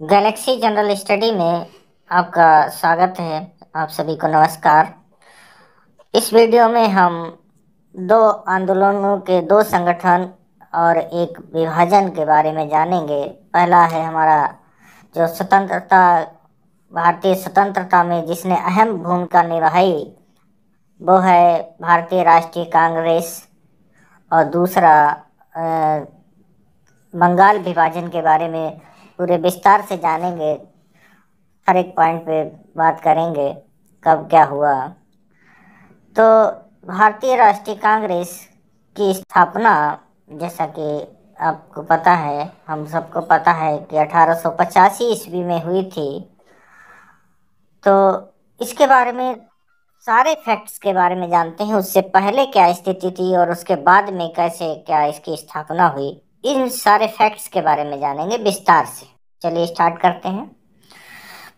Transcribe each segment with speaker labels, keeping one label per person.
Speaker 1: Galaxy general study में आपका स्वागत है। आप सभी को नमस्कार। इस वीडियो में हम दो आंदोलनों के दो संगठन और एक विभाजन के बारे में जानेंगे। पहला है हमारा जो स्वतंत्रता, भारतीय स्वतंत्रता में जिसने अहम भूमिका निभाई, वो है भारतीय राष्ट्रीय कांग्रेस। और दूसरा बंगाल विभाजन के बारे में पूरे विस्तार से जानेंगे। हर एक पॉइंट पे बात करेंगे कब क्या हुआ। तो भारतीय राष्ट्रीय कांग्रेस की स्थापना, जैसा कि आपको पता है, हम सबको पता है कि 1885 ईस्वी में हुई थी। तो इसके बारे में सारे फैक्ट्स के बारे में जानते हैं। उससे पहले क्या स्थिति थी और उसके बाद में कैसे क्या इसकी स्थापना हुई, इन सारे फैक्ट्स के बारे में जानेंगे विस्तार से। चलिए स्टार्ट करते हैं।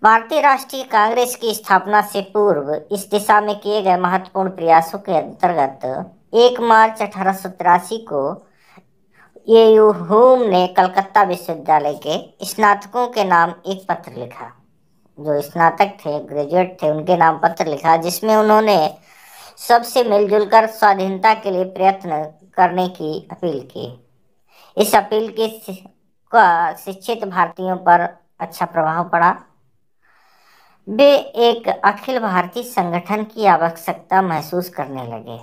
Speaker 1: भारतीय राष्ट्रीय कांग्रेस की स्थापना से पूर्व इस दिशा में किए गए महत्वपूर्ण प्रयासों के अंतर्गत 1 मार्च 1883 को एयू हुम ने कलकत्ता विश्वविद्यालय के स्नातकों के नाम एक पत्र लिखा। जो स्नातक थे, ग्रेजुएट थे, उनके नाम पत्र लिखा, जिसमें उन्होंने सबसे मिलजुल कर स्वाधीनता के लिए प्रयत्न करने की अपील की। इस अपील का शिक्षित भारतीयों पर अच्छा प्रभाव पड़ा। वे एक अखिल भारतीय संगठन की आवश्यकता महसूस करने लगे।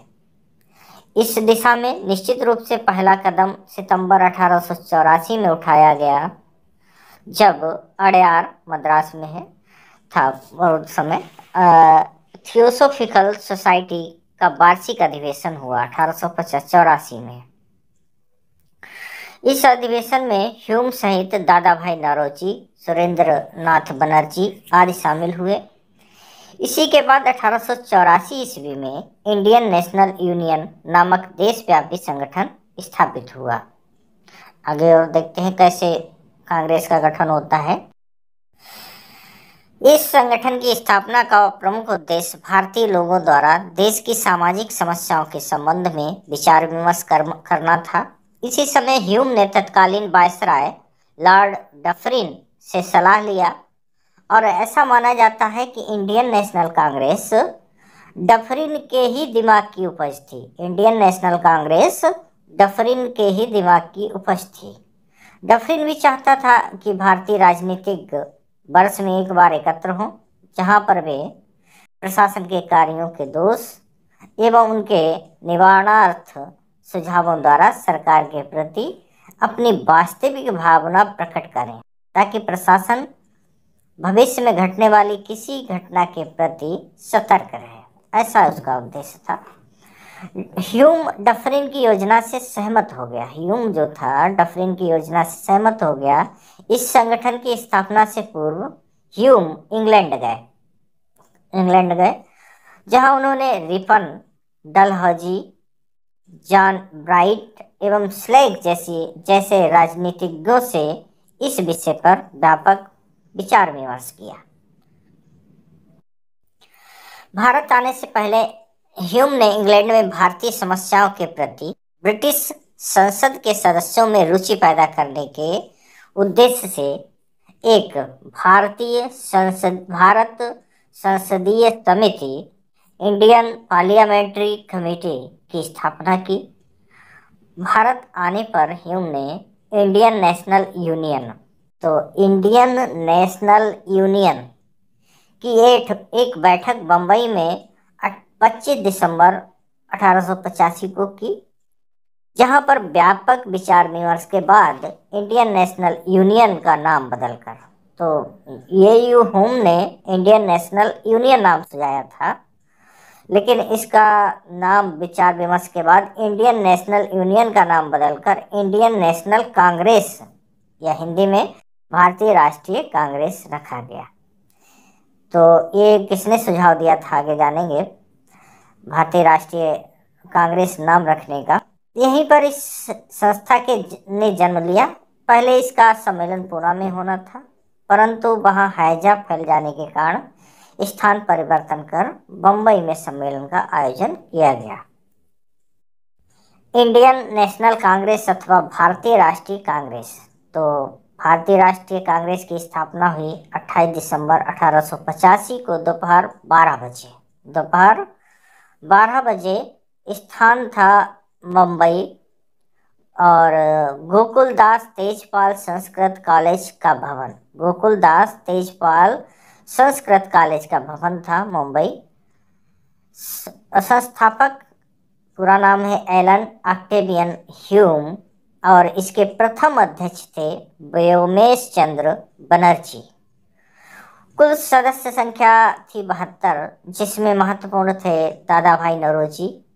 Speaker 1: इस दिशा में निश्चित रूप से पहला कदम सितंबर 1884 में उठाया गया, जब अडयार मद्रास में था और उस समय थियोसोफिकल सोसाइटी का वार्षिक अधिवेशन हुआ 1884 में। इस अधिवेशन में ह्यूम सहित दादा भाई नौरोजी, सुरेंद्र नाथ बनर्जी आदि शामिल हुए। इसी के बाद 1884 ईस्वी में इंडियन नेशनल यूनियन नामक देशव्यापी संगठन स्थापित हुआ। आगे और देखते हैं कैसे कांग्रेस का गठन होता है। इस संगठन की स्थापना का प्रमुख उद्देश्य भारतीय लोगों द्वारा देश की सामाजिक समस्याओं के संबंध में विचार विमर्श करना था। इसी समय ह्यूम ने तत्कालीन वायसराय लॉर्ड डफरिन से सलाह लिया और ऐसा माना जाता है कि इंडियन नेशनल कांग्रेस डफरिन के ही दिमाग की उपज थी। इंडियन नेशनल कांग्रेस डफरिन के ही दिमाग की उपज थी। डफरिन भी चाहता था कि भारतीय राजनीतिक वर्ष में एक बार एकत्र हों, जहां पर वे प्रशासन के कार्यों के दोष एवं उनके निवारणार्थ सुझावों द्वारा सरकार के प्रति अपनी वास्तविक भावना प्रकट करें, ताकि प्रशासन भविष्य में घटने वाली किसी घटना के प्रति सतर्क रहे। ऐसा उसका उद्देश्य था। ह्यूम डफरिन की योजना से सहमत हो गया। ह्यूम जो था डफरिन की योजना से सहमत हो गया। इस संगठन की स्थापना से पूर्व ह्यूम इंग्लैंड गए, जहां उन्होंने रिपन, डलहौजी, जॉन ब्राइट एवं स्लेग जैसे राजनीतिज्ञों से इस विषय पर व्यापक विचार विमर्श किया। भारत आने से पहले ह्यूम ने इंग्लैंड में भारतीय समस्याओं के प्रति ब्रिटिश संसद के सदस्यों में रुचि पैदा करने के उद्देश्य से एक भारत संसदीय समिति, इंडियन पार्लियामेंट्री कमेटी की स्थापना की। भारत आने पर ह्यूम ने इंडियन नेशनल यूनियन की एक बैठक बंबई में 25 दिसंबर 1885 को की, जहां पर व्यापक विचार विमर्श के बाद इंडियन नेशनल यूनियन का नाम बदलकर, तो एयू हुम ने इंडियन नेशनल यूनियन नाम सुझाया था, लेकिन इसका नाम विचार विमर्श के बाद इंडियन नेशनल यूनियन का नाम बदलकर इंडियन नेशनल कांग्रेस या हिंदी में भारतीय राष्ट्रीय कांग्रेस रखा गया। तो ये किसने सुझाव दिया था आगे जानेंगे। भारतीय राष्ट्रीय कांग्रेस नाम रखने का यहीं पर इस संस्था के ने जन्म लिया। पहले इसका सम्मेलन पुणे में होना था, परंतु वहां हैजा फैल जाने के कारण स्थान परिवर्तन कर बंबई में सम्मेलन का आयोजन किया गया। इंडियन नेशनल कांग्रेस अथवा भारतीय राष्ट्रीय कांग्रेस, तो भारतीय राष्ट्रीय कांग्रेस की स्थापना हुई 28 दिसंबर 1885 को दोपहर 12 बजे। स्थान था मुंबई, और गोकुलदास तेजपाल संस्कृत कॉलेज का भवन, गोकुलदास तेजपाल संस्कृत कॉलेज का भवन था मुंबई। संस्थापक पूरा नाम है एलन ऑक्टेवियन ह्यूम, और इसके प्रथम अध्यक्ष थे व्योमेश चंद्र बनर्जी। कुल सदस्य संख्या थी 72, जिसमें महत्वपूर्ण थे दादा भाई नौरोजी,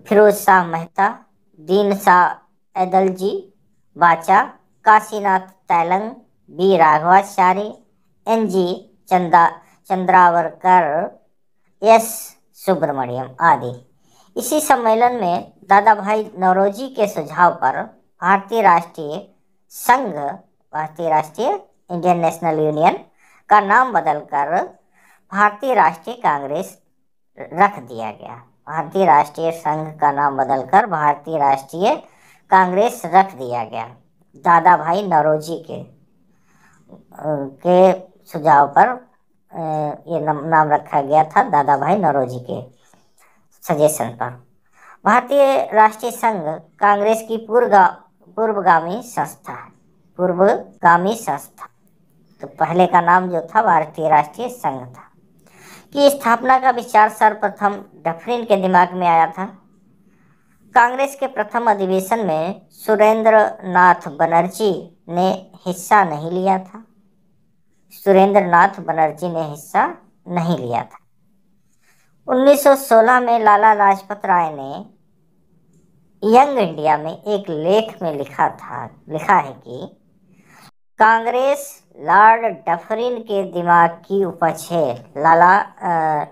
Speaker 1: फिरोज शाह मेहता, दीन Shah Edulji Wacha, Kashinath Telang, B Raghavachari, N G Chandavarkar, S Subramaniam आदि। इसी सम्मेलन में दादा भाई नौरोजी के सुझाव पर भारतीय राष्ट्रीय इंडियन नेशनल यूनियन का नाम बदलकर भारतीय राष्ट्रीय कांग्रेस रख दिया गया। भारतीय राष्ट्रीय संघ का नाम बदलकर भारतीय राष्ट्रीय कांग्रेस रख दिया गया। दादा भाई नौरोजी के सुझाव पर ये नाम रखा गया था, दादा भाई नौरोजी के सजेशन पर। भारतीय राष्ट्रीय संघ कांग्रेस की पूर्वगामी संस्था है, तो पहले का नाम जो था भारतीय राष्ट्रीय संघ था। की स्थापना का विचार सर्वप्रथम डफरिन के दिमाग में आया था। कांग्रेस के प्रथम अधिवेशन में सुरेंद्र नाथ बनर्जी ने हिस्सा नहीं लिया था। 1916 में लाला लाजपत राय ने यंग इंडिया में एक लेख में लिखा है कि कांग्रेस लॉर्ड डफरिन के दिमाग की उपज है। लाला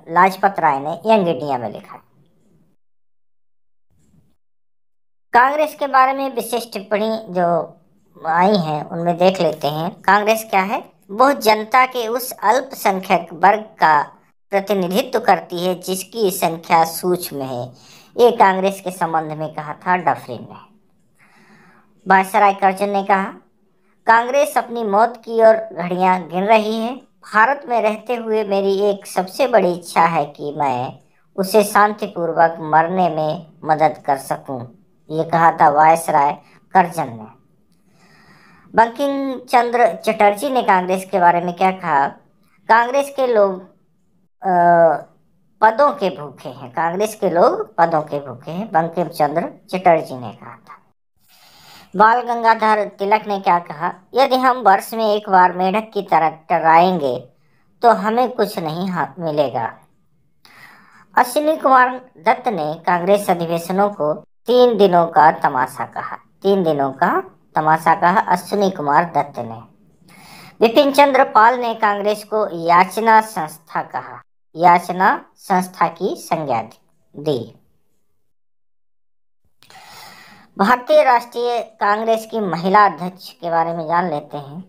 Speaker 1: लाजपत राय ने यंग इंडिया में लिखा। कांग्रेस के बारे में विशेष टिप्पणी जो आई हैं उनमें देख लेते हैं। कांग्रेस क्या है? वो जनता के उस अल्पसंख्यक वर्ग का प्रतिनिधित्व करती है जिसकी संख्या सूक्ष्म है। ये कांग्रेस के संबंध में कहा था डफरिन ने। वायसराय कर्जन ने कहा, कांग्रेस अपनी मौत की ओर घड़ियां गिन रही है। भारत में रहते हुए मेरी एक सबसे बड़ी इच्छा है कि मैं उसे शांतिपूर्वक मरने में मदद कर सकूं। ये कहा था वायसराय कर्जन ने। बंकिम चंद्र चटर्जी ने कांग्रेस के बारे में क्या कहा? कांग्रेस के लोग पदों के भूखे हैं। बंकिम चंद्र चटर्जी ने कहा था। बाल गंगाधर तिलक ने क्या कहा? यदि हम वर्ष में एक बार मेढक की तरह टर्राएंगे तो हमें कुछ नहीं मिलेगा। अश्विनी कुमार दत्त ने कांग्रेस अधिवेशनों को 3 दिनों का तमाशा कहा। अश्विनी कुमार दत्त ने। विपिन चंद्र पाल ने कांग्रेस को याचना संस्था की संज्ञा दी। भारतीय राष्ट्रीय कांग्रेस की महिला अध्यक्ष के बारे में जान लेते हैं।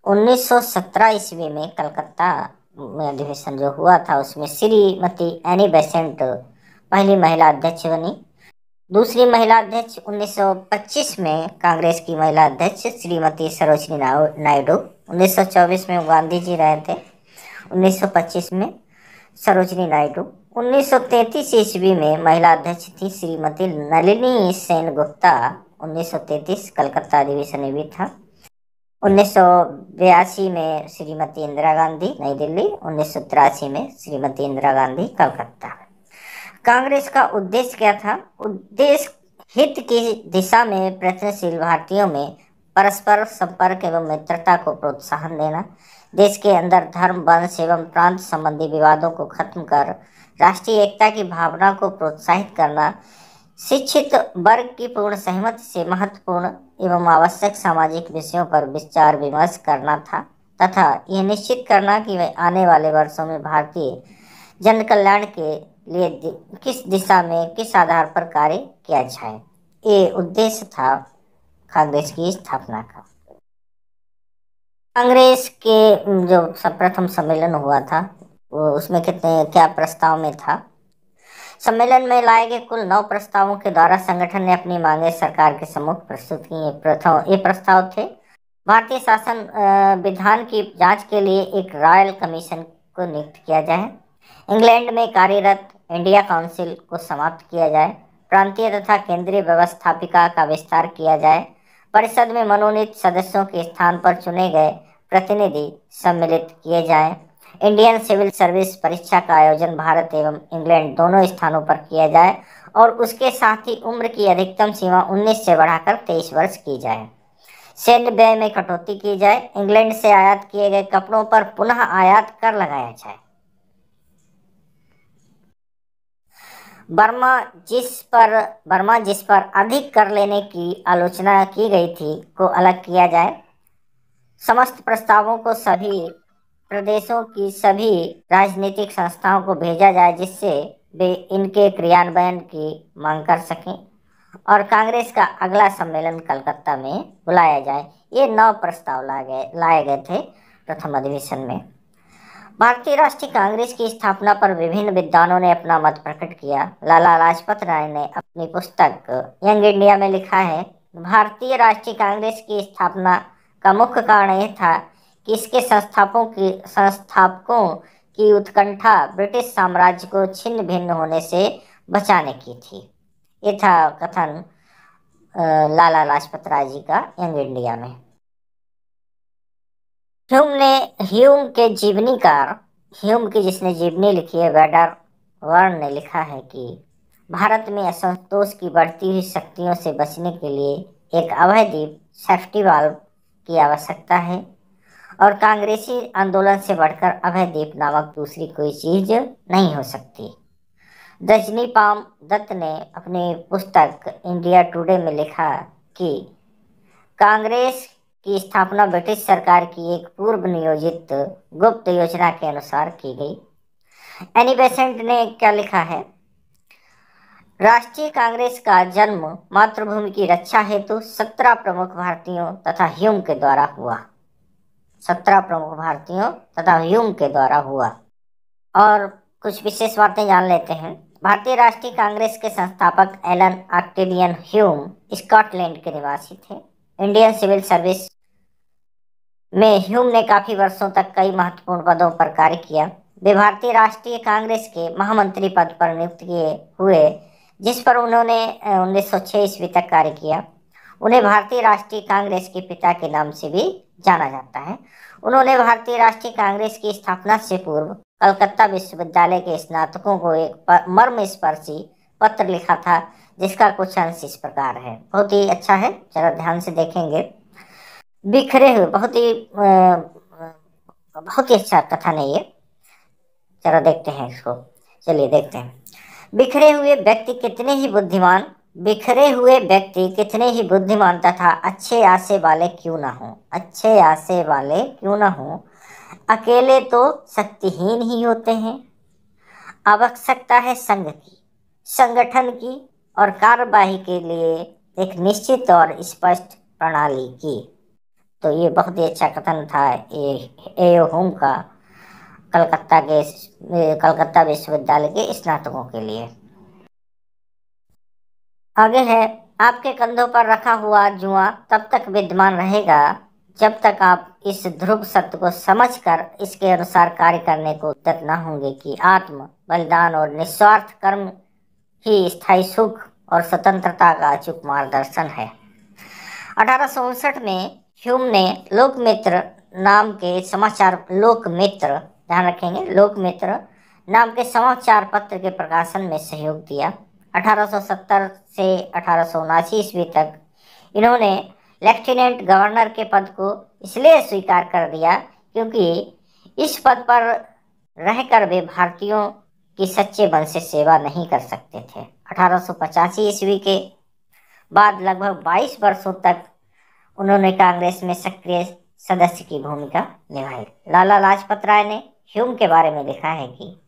Speaker 1: 1917 ईस्वी में कलकत्ता में अधिवेशन जो हुआ था उसमें श्रीमती एनी बेसेंट पहली महिला अध्यक्ष बनी। दूसरी महिला अध्यक्ष 1925 में कांग्रेस की महिला अध्यक्ष श्रीमती सरोजिनी नायडू। 1924 में गांधी जी रहे थे, 1925 में सरोजिनी नायडू। 1933 ईस्वी में महिला अध्यक्ष थी श्रीमती नलिनी सेनगुप्ता। 1933 कलकत्ता अधिवेशन में भी था। 1982 में श्रीमती इंदिरा गांधी नई दिल्ली। 1983 में श्रीमती इंदिरा गांधी कलकत्ता। कांग्रेस का उद्देश्य क्या था? उद्देश्य हित की दिशा में प्रयत्नशील भारतीयों में परस्पर संपर्क एवं मित्रता को प्रोत्साहन देना, देश के अंदर धर्म, वंश एवं प्रांत संबंधी विवादों को खत्म कर राष्ट्रीय एकता की भावना को प्रोत्साहित करना, शिक्षित वर्ग की पूर्ण सहमति से महत्वपूर्ण एवं आवश्यक सामाजिक विषयों पर विचार विमर्श करना था, तथा यह निश्चित करना कि आने वाले वर्षों में भारतीय जन कल्याण के लिए किस दिशा में किस आधार पर कार्य किया जाए। ये उद्देश्य था कांग्रेस की स्थापना का। कांग्रेस के जो प्रथम सम्मेलन हुआ था वो उसमें क्या प्रस्ताव में था? सम्मेलन में लाए गए कुल 9 प्रस्तावों के द्वारा संगठन ने अपनी मांगे सरकार के सम्मुख प्रस्तुत की। ये प्रस्ताव थे भारतीय शासन विधान की जांच के लिए एक रॉयल कमीशन को नियुक्त किया जाए। इंग्लैंड में कार्यरत इंडिया काउंसिल को समाप्त किया जाए। प्रांतीय तथा केंद्रीय व्यवस्थापिका का विस्तार किया जाए। परिषद में मनोनीत सदस्यों के स्थान पर चुने गए प्रतिनिधि सम्मिलित किए जाएं। इंडियन सिविल सर्विस परीक्षा का आयोजन भारत एवं इंग्लैंड दोनों स्थानों पर किया जाए और उसके साथ ही उम्र की अधिकतम सीमा 19 से बढ़ाकर 23 वर्ष की जाए। सैन्य व्यय में कटौती की जाए। इंग्लैंड से आयात किए गए कपड़ों पर पुनः आयात कर लगाया जाए। बर्मा जिस पर अधिक कर लेने की आलोचना की गई थी को अलग किया जाए। समस्त प्रस्तावों को सभी प्रदेशों की सभी राजनीतिक संस्थाओं को भेजा जाए जिससे वे इनके क्रियान्वयन की मांग कर सकें और कांग्रेस का अगला सम्मेलन कलकत्ता में बुलाया जाए। ये 9 प्रस्ताव लाए गए थे प्रथम अधिवेशन में। भारतीय राष्ट्रीय कांग्रेस की स्थापना पर विभिन्न विद्वानों ने अपना मत प्रकट किया। लाला लाजपत राय ने अपनी पुस्तक यंग इंडिया में लिखा है, भारतीय राष्ट्रीय कांग्रेस की स्थापना का मुख्य कारण यह था कि इसके संस्थापकों की उत्कंठा ब्रिटिश साम्राज्य को छिन्न भिन्न होने से बचाने की थी। ये था कथन लाला लाजपत राय जी का यंग इंडिया में। ह्यूम की जिसने जीवनी लिखी है, वेडर वर्न ने लिखा है कि भारत में असंतोष की बढ़ती हुई शक्तियों से बचने के लिए एक अभय द्वीप सेफ्टी वाल्व की आवश्यकता है और कांग्रेसी आंदोलन से बढ़कर अभय द्वीप नामक दूसरी कोई चीज नहीं हो सकती। रजनी पाम दत्त ने अपनी पुस्तक इंडिया टुडे में लिखा कि कांग्रेस की स्थापना ब्रिटिश सरकार की एक पूर्व नियोजित गुप्त योजना के अनुसार की गई। एनी बेसेंट ने क्या लिखा है, राष्ट्रीय कांग्रेस का जन्म मातृभूमि की रक्षा हेतु 17 प्रमुख भारतीयों तथा ह्यूम के द्वारा हुआ। 17 प्रमुख भारतीयों तथा ह्यूम के द्वारा हुआ। और कुछ विशेष बातें जान लेते हैं। भारतीय राष्ट्रीय कांग्रेस के संस्थापक एलन ऑक्टेवियन ह्यूम स्कॉटलैंड के निवासी थे। इंडियन सिविल सर्विस में ह्यूम ने काफी वर्षों तक कई महत्वपूर्ण पदों पर कार्य किया। वे भारतीय राष्ट्रीय कांग्रेस के महामंत्री पद पर नियुक्त किए हुए, जिस पर उन्होंने 1906 ईस्वी तक कार्य किया। उन्हें भारतीय राष्ट्रीय कांग्रेस के पिता के नाम से भी जाना जाता है। उन्होंने भारतीय राष्ट्रीय कांग्रेस की स्थापना से पूर्व कलकत्ता विश्वविद्यालय के स्नातकों को एक मर्मस्पर्शी पत्र लिखा था, जिसका कुछ अंश इस प्रकार है। बहुत ही अच्छा है, जरा ध्यान से देखेंगे। बिखरे हुए, बहुत ही अच्छा कथन है ये, जरा देखते हैं इसको। चलिए देखते हैं। बिखरे हुए व्यक्ति कितने ही बुद्धिमान तथा अच्छे आशे वाले क्यों ना हो, अकेले तो शक्तिहीन ही होते हैं। आवश्यकता है संघ की, संगठन की और कार्यवाही के लिए एक निश्चित और स्पष्ट प्रणाली की। तो ये बहुत ही अच्छा कथन था ए होम का कलकत्ता विश्वविद्यालय के स्नातकों के लिए। आगे है, आपके कंधों पर रखा हुआ जुआ तब तक विद्यमान रहेगा जब तक आप इस ध्रुव सत्य को समझकर इसके अनुसार कार्य करने को उद्यत न होंगे कि आत्म बलिदान और निस्वार्थ कर्म ही स्थायी सुख और स्वतंत्रता का अचूक मार्गदर्शन है। 1859 में ह्यूम ने लोकमित्र नाम के समाचार पत्र के प्रकाशन में सहयोग दिया। 1870 से 1879 ईस्वी तक इन्होंने लेफ्टिनेंट गवर्नर के पद को इसलिए स्वीकार कर दिया क्योंकि इस पद पर रहकर वे भारतीयों की सच्चे मन से सेवा नहीं कर सकते थे। 1885 ईस्वी के बाद लगभग 22 वर्षों तक उन्होंने कांग्रेस में सक्रिय सदस्य की भूमिका निभाई। लाला लाजपत राय ने ह्यूम के बारे में लिखा है कि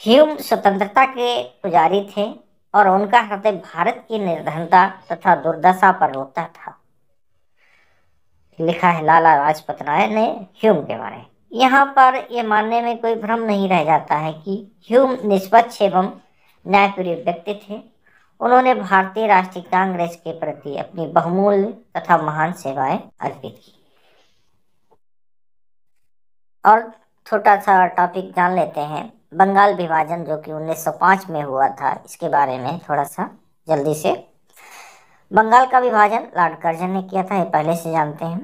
Speaker 1: ह्यूम स्वतंत्रता के पुजारी थे और उनका हृदय भारत की निर्धनता तथा दुर्दशा पर रोता था। लिखा है लाला लाजपत राय ने ह्यूम के बारे में। यहाँ पर यह मानने में कोई भ्रम नहीं रह जाता है कि ह्यूम निष्पक्ष एवं न्यायप्रिय व्यक्ति थे। उन्होंने भारतीय राष्ट्रीय कांग्रेस के प्रति अपनी बहुमूल्य तथा महान सेवाएं अर्पित की। और छोटा सा टॉपिक जान लेते हैं, बंगाल विभाजन जो कि 1905 में हुआ था, इसके बारे में थोड़ा सा जल्दी से। बंगाल का विभाजन लॉर्ड कर्जन ने किया था, ये पहले से जानते हैं।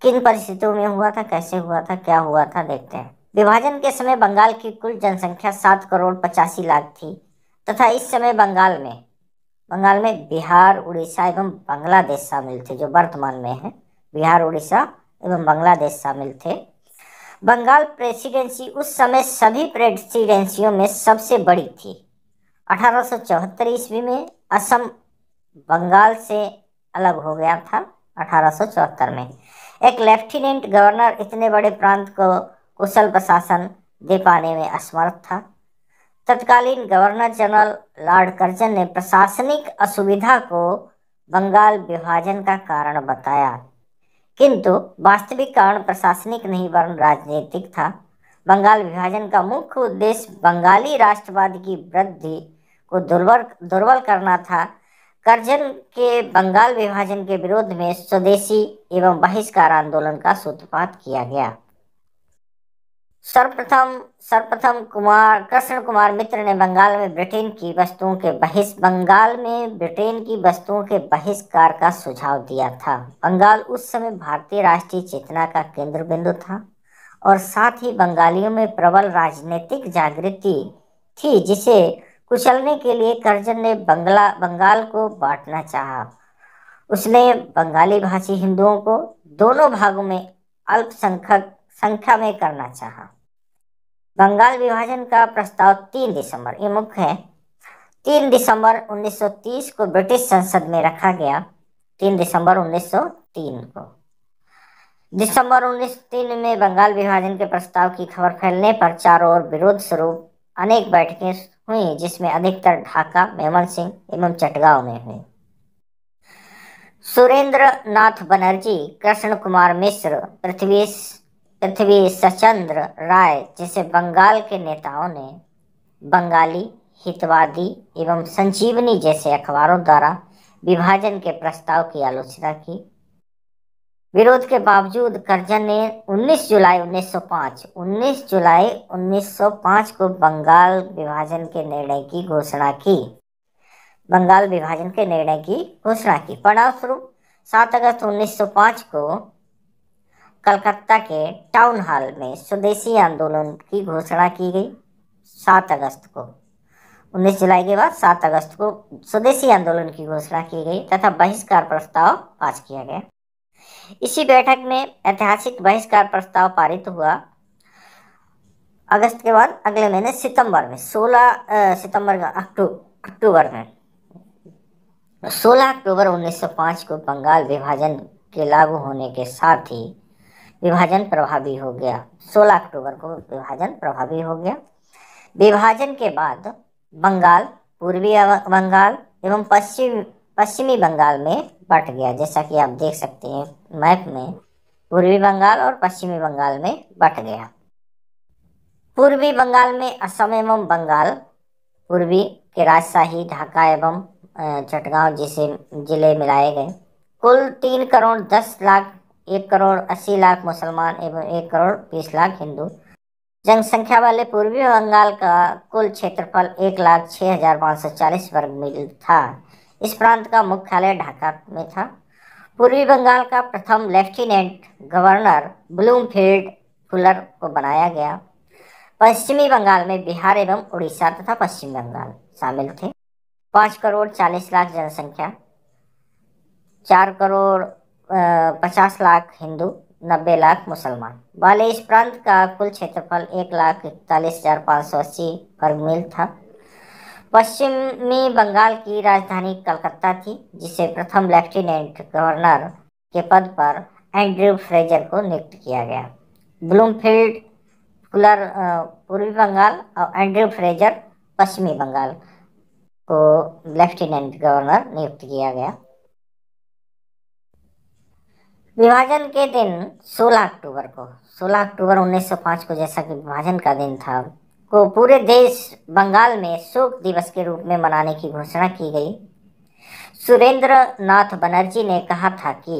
Speaker 1: किन परिस्थितियों में हुआ था, कैसे हुआ था, क्या हुआ था, देखते हैं। विभाजन के समय बंगाल की कुल जनसंख्या 7 करोड़ 85 लाख थी तथा इस समय बंगाल में बिहार, उड़ीसा एवं बांग्लादेश शामिल थे, जो वर्तमान में है। बिहार, उड़ीसा एवं बांग्लादेश शामिल थे। बंगाल प्रेसिडेंसी उस समय सभी प्रेसिडेंसियों में सबसे बड़ी थी। 1874 ईस्वी में असम बंगाल से अलग हो गया था। 1874 में एक लेफ्टिनेंट गवर्नर इतने बड़े प्रांत को कुशल प्रशासन दे पाने में असमर्थ था। तत्कालीन गवर्नर जनरल लॉर्ड कर्जन ने प्रशासनिक असुविधा को बंगाल विभाजन का कारण बताया, किंतु वास्तविक कारण प्रशासनिक नहीं वरन राजनीतिक था। बंगाल विभाजन का मुख्य उद्देश्य बंगाली राष्ट्रवाद की वृद्धि को दुर्बल करना था। कर्जन के बंगाल विभाजन के विरोध में स्वदेशी एवं बहिष्कार आंदोलन का सूत्रपात किया गया। सर्वप्रथम कृष्ण कुमार मित्र ने बंगाल में ब्रिटेन की वस्तुओं के बहिष्कार का सुझाव दिया था। बंगाल उस समय भारतीय राष्ट्रीय चेतना का केंद्र बिंदु था और साथ ही बंगालियों में प्रबल राजनीतिक जागृति थी, जिसे कुचलने के लिए कर्जन ने बंगाल को बांटना चाहा। उसने बंगाली भाषी हिंदुओं को दोनों भागों में अल्पसंख्यक संख्या में करना चाहा। बंगाल विभाजन का प्रस्ताव 3 दिसंबर, ये मुख्य है, 3 दिसंबर 1930 को ब्रिटिश संसद में रखा गया। 3 दिसंबर 1903 को। दिसंबर 1903 में बंगाल विभाजन के प्रस्ताव की खबर फैलने पर चारों ओर विरोध स्वरूप अनेक बैठकें हुई, जिसमें अधिकतर ढाका, मेमनसिंह एवं चटगांव में हुई। सुरेंद्र नाथ बनर्जी, कृष्ण कुमार मिश्र, पृथ्वी सचंद्र राय जैसे बंगाल के नेताओं ने बंगाली हितवादी एवं संजीवनी जैसे अखबारों द्वारा विभाजन के प्रस्ताव की आलोचना की। विरोध के बावजूद कर्जन ने 19 जुलाई 1905 को बंगाल विभाजन के निर्णय की घोषणा की। परिणामस्वरूप 7 अगस्त 1905 को कलकत्ता के टाउन हॉल में स्वदेशी आंदोलन की घोषणा की गई। 7 अगस्त को, 19 जुलाई के बाद 7 अगस्त को स्वदेशी आंदोलन की घोषणा की गई तथा बहिष्कार प्रस्ताव पास किया गया। इसी बैठक में ऐतिहासिक बहिष्कार प्रस्ताव पारित हुआ। अगस्त के बाद अगले महीने सितंबर में 16 अक्टूबर 1905 को बंगाल विभाजन के लागू होने के साथ ही विभाजन प्रभावी हो गया। 16 अक्टूबर को विभाजन प्रभावी हो गया। विभाजन के बाद बंगाल पूर्वी बंगाल एवं पश्चिमी बंगाल में बट गया। जैसा कि आप देख सकते हैं मैप में, पूर्वी बंगाल और पश्चिमी बंगाल में बट गया। पूर्वी बंगाल में असम एवं बंगाल पूर्वी के राजशाही ढाका एवं चटगांव जैसे जिले मिलाए गए। कुल 3 करोड़ 10 लाख 1 करोड़ 80 लाख मुसलमान एवं 1 करोड़ 20 लाख हिंदू जनसंख्या वाले पूर्वी बंगाल का कुल क्षेत्रफल 1,06,540 वर्ग मील था। इस प्रांत का मुख्यालय ढाका में था। पूर्वी बंगाल का प्रथम लेफ्टिनेंट गवर्नर ब्लूमफील्ड फुलर को बनाया गया। पश्चिमी बंगाल में बिहार एवं उड़ीसा तथा पश्चिम बंगाल शामिल थे। 5 करोड़ 40 लाख जनसंख्या, 4 करोड़ 50 लाख हिंदू, 90 लाख मुसलमान वाले इस प्रांत का कुल क्षेत्रफल 1,41,580 वर्ग मील था। पश्चिमी बंगाल की राजधानी कलकत्ता थी, जिसे प्रथम लेफ्टिनेंट गवर्नर के पद पर एंड्रयू फ्रेजर को नियुक्त किया गया। ब्लूमफील्ड फुलर पूर्वी बंगाल और एंड्रयू फ्रेजर पश्चिमी बंगाल को लेफ्टिनेंट गवर्नर नियुक्त किया गया। विभाजन के दिन 16 अक्टूबर 1905 को, जैसा कि विभाजन का दिन था, को पूरे देश बंगाल में शोक दिवस के रूप में मनाने की घोषणा की गई। सुरेंद्र नाथ बनर्जी ने कहा था कि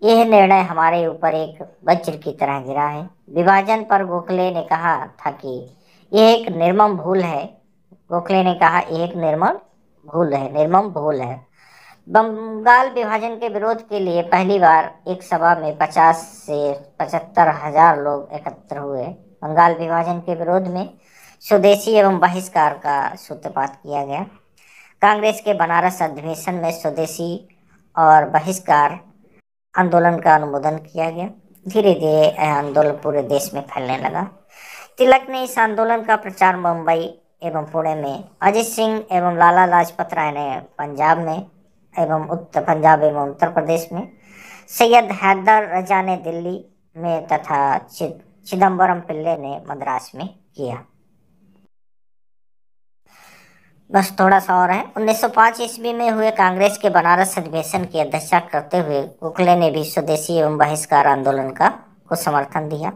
Speaker 1: यह निर्णय हमारे ऊपर एक वज्र की तरह गिरा है। विभाजन पर गोखले ने कहा था कि यह एक निर्मम भूल है। गोखले ने कहा यह एक निर्मम भूल है। बंगाल विभाजन के विरोध के लिए पहली बार एक सभा में 50 से 75 हजार लोग एकत्र हुए। बंगाल विभाजन के विरोध में स्वदेशी एवं बहिष्कार का सूत्रपात किया गया। कांग्रेस के बनारस अधिवेशन में स्वदेशी और बहिष्कार आंदोलन का अनुमोदन किया गया। धीरे धीरे यह आंदोलन पूरे देश में फैलने लगा। तिलक ने इस आंदोलन का प्रचार मुंबई एवं पुणे में, अजित सिंह एवं लाला लाजपत राय ने पंजाब एवं उत्तर प्रदेश में, सैयद हैदर रजा ने दिल्ली में तथा चिदम्बरम पिल्ले ने मद्रास में किया। बस थोड़ा सा और है। 1905 ईस्वी में हुए कांग्रेस के बनारस अधिवेशन की अध्यक्षता करते हुए गोखले ने भी स्वदेशी एवं बहिष्कार आंदोलन को समर्थन दिया।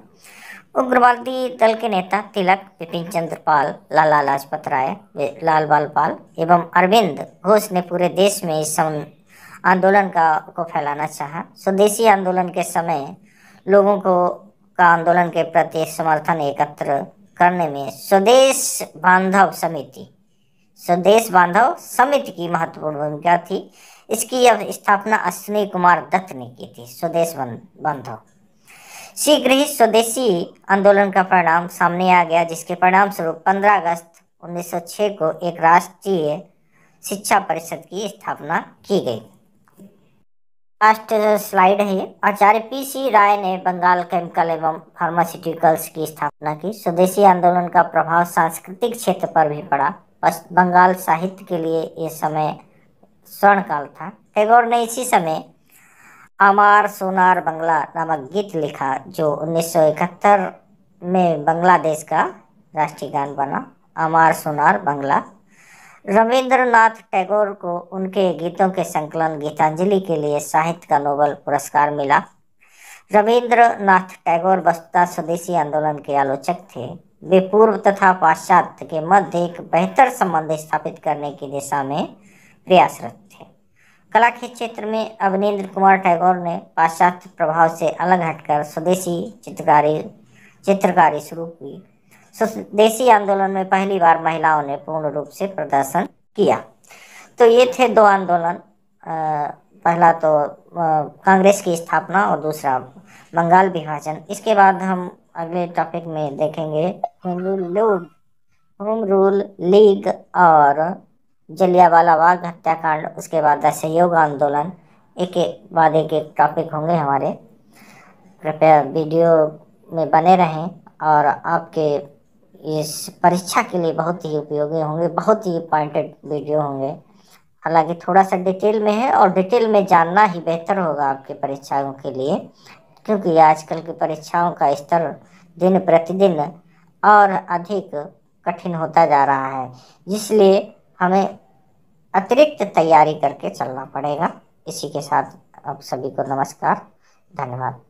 Speaker 1: उग्रवादी दल के नेता तिलक, बिपिन चंद्र पाल, लाला लाजपत राय, लाल बाल पाल एवं अरविंद घोष ने पूरे देश में इस आंदोलन को फैलाना चाहा। स्वदेशी आंदोलन के समय लोगों का आंदोलन के प्रति समर्थन एकत्र करने में स्वदेश बांधव समिति की महत्वपूर्ण भूमिका थी। इसकी स्थापना अश्विनी कुमार दत्त ने की थी। स्वदेश बांधव शीघ्र ही स्वदेशी आंदोलन का परिणाम सामने आ गया, जिसके परिणाम स्वरूप 15 अगस्त 1906 को एक राष्ट्रीय शिक्षा परिषद की स्थापना की गई। लास्ट स्लाइड है ये। आचार्य पी.सी. राय ने बंगाल केमिकल एवं फार्मास्यूटिकल्स की स्थापना की। स्वदेशी आंदोलन का प्रभाव सांस्कृतिक क्षेत्र पर भी पड़ा। बंगाल साहित्य के लिए ये समय स्वर्णकाल था। टैगोर ने इसी समय आमार सोनार बंगला नामक गीत लिखा, जो 1971 में बांग्लादेश का राष्ट्रीय गान बना। आमार सोनार बंगला। रविंद्रनाथ टैगोर को उनके गीतों के संकलन गीतांजलि के लिए साहित्य का नोबेल पुरस्कार मिला। रविंद्रनाथ टैगोर वस्तुतः स्वदेशी आंदोलन के आलोचक थे। वे पूर्व तथा पाश्चात्य के मध्य एक बेहतर संबंध स्थापित करने की दिशा में प्रयासरत थे। कला के क्षेत्र में अवनींद्र कुमार टैगोर ने पाश्चात्य प्रभाव से अलग हटकर स्वदेशी चित्रकारी शुरू की। स्वदेशी आंदोलन में पहली बार महिलाओं ने पूर्ण रूप से प्रदर्शन किया। तो ये थे दो आंदोलन। पहला तो कांग्रेस की स्थापना और दूसरा बंगाल विभाजन। इसके बाद हम अगले टॉपिक में देखेंगे होम रूल लीग और जलियांवाला बाग हत्याकांड। उसके बाद असहयोग आंदोलन। एक बाद एक टॉपिक होंगे हमारे। कृपया वीडियो में बने रहें और आपके इस परीक्षा के लिए बहुत ही उपयोगी होंगे, बहुत ही पॉइंटेड वीडियो होंगे। हालांकि थोड़ा सा डिटेल में है और डिटेल में जानना ही बेहतर होगा आपके परीक्षाओं के लिए, क्योंकि आजकल की परीक्षाओं का स्तर दिन प्रतिदिन और अधिक कठिन होता जा रहा है, इसलिए हमें अतिरिक्त तैयारी करके चलना पड़ेगा। इसी के साथ आप सभी को नमस्कार, धन्यवाद।